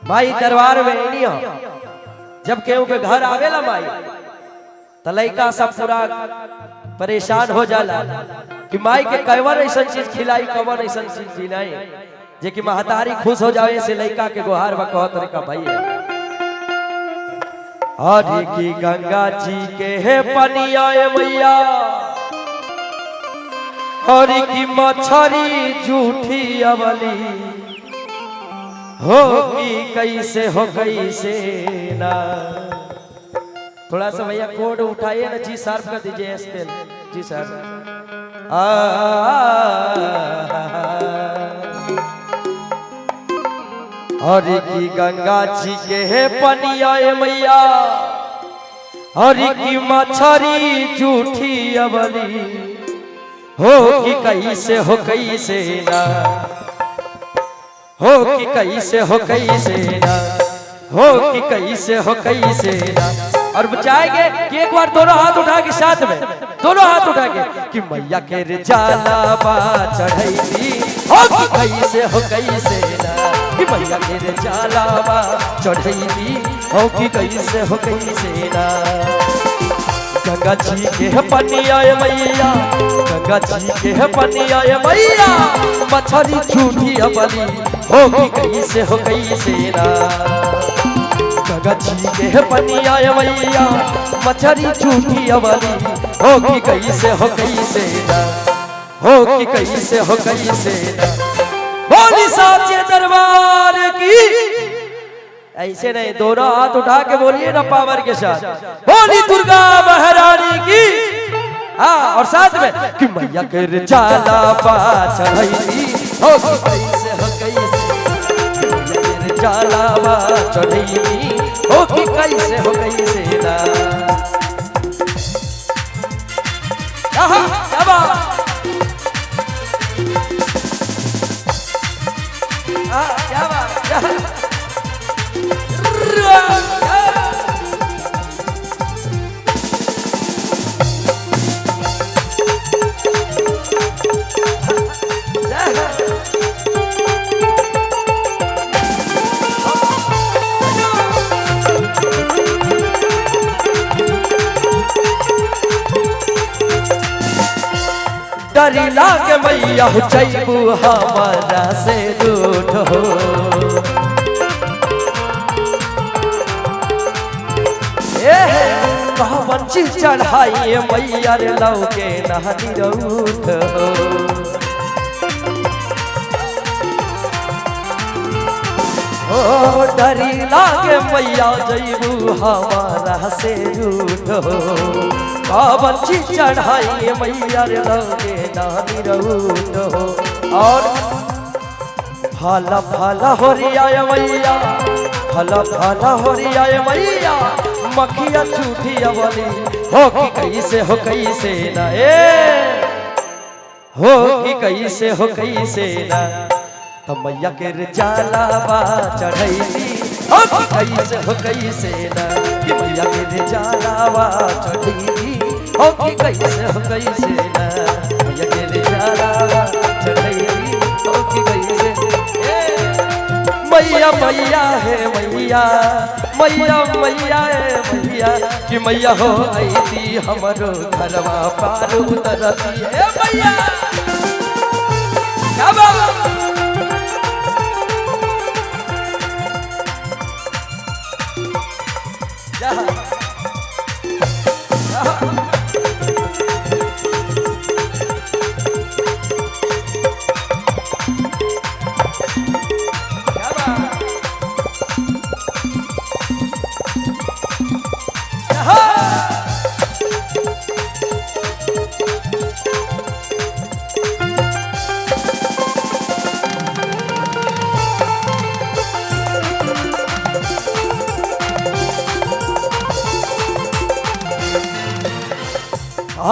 माई दरबार में नहीं हो जब केहू के घर आवेला माई तो लड़का सब पूरा परेशान हो जाला कि माई के कवन ऐसा चीज खिलाई कवन ऐसा चीज खिलाई जे कि महतारी खुश हो जावे से लड़का के गुहार बा कहत रे का भैया हरि की गंगा जी के है पनिया मैया हरि की मछरी झूठी अवली होगी कैसे हो कैसे ना। थोड़ा सा भैया कोड उठाइए ना, जी शार्प कर दीजिए एस्पेल जी सर। हरि की गंगा जी के है पनिया मैया हरि की मछरी झूठी अवली होगी कैसे हो कैसे ना हो कि कैसे हो कैसे ना हो कि कैसे हो कैसे ना। और बचाएंगे कि एक बार दोनों हाथ उठा के साथ में दोनों हाथ उठा के कि मैया के रिजाला बा चढ़ैली हो कि कैसे हो कैसे ना कि मैया के रिजाला बा चढ़ैली हो कि कैसे हो कैसे ना। गंगा जी के है पनिया मैया गंगा जी के है पनिया मैया मछरी झूठी अबली होगी कैसे हो कैसे ना। गंगा जी के है पनिया मैया मछरी झूठी अबली होगी कैसे हो कैसे ना होगी कैसे हो कैसे ना। बोली साचे दरबार की ऐसे नहीं दोनों हाथ उठा के बोलिए ना पावर के साथ बोली दुर्गा महारानी की। हाँ और साथ में कि मैया के रिजाला बा चढ़ैली हो कैसे हो कैसे मैया के रिजाला बा चढ़ैली हो कैसे हो कैसे ना। क्या बात क्या बात डरी लागे मैया जैबू हमारा से रूठ हो कहवन चीज चढ़ाई मैया रे लौके नहनी रूठ हो डरी लागे मैया जैबू हमारा से रूठ हो कहवन चीज चढ़ाई मैया रे लौके नहनी रूठ हो। और फला फला हो रिया मैया फला फला हो रिया मैया मखिया झूठी अवली हो कि कैसे हो कैसे ना हो कि कैसे हो कैसे ना। तो मैया के रिजाला बा चढ़ैली हो कि कैसे हो कैसे ना कि मैया के रिजाला बा चढ़ैली हो कि कैसे हो कैसे ना मैया के रिजाला बा चढ़ैली हो कि कैसे मैया मैया है मैया मैया मैया है मैया कि मैया हो आई हमरो घरवा पार उतरती है मैया। क्या बात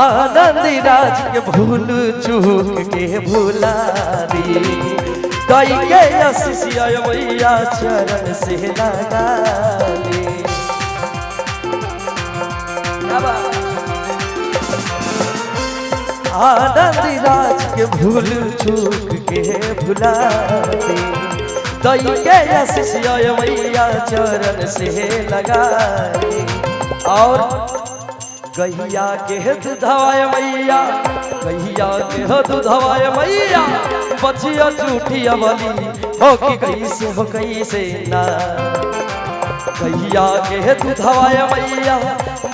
आनंद राज के भूल चूक के भूला दी दई के आशीषिया मैया चरण से लगा ली। आनंद राज के भूल चूक के भूला दी दई के आशीषिया मैया मैया चरण से लगाए। और गैया के दूधवाय मैया, गैया के दूधवाय मैया, बचिया झूठिया बली हो कि कैसे ना। गैया के दूधवाय मैया,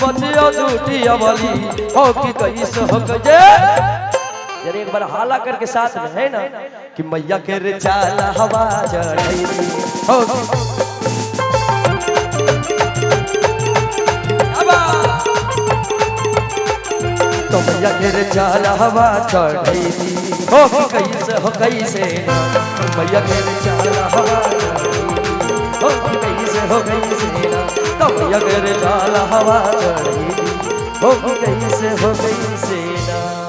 बचिया झूठिया बली हो कि कैसे हो गए। यार एक बार हाला करके साथ में है ना कि मैया के रे जाला हवा चढ़ी हो। तो मैया के रे जाला हवा चढ़ी हो कैसे मैया के रे जाला हवा चढ़ी हो कैसे ना। तो मैया के रे जाला हवा चढ़ी हो कैसे ना।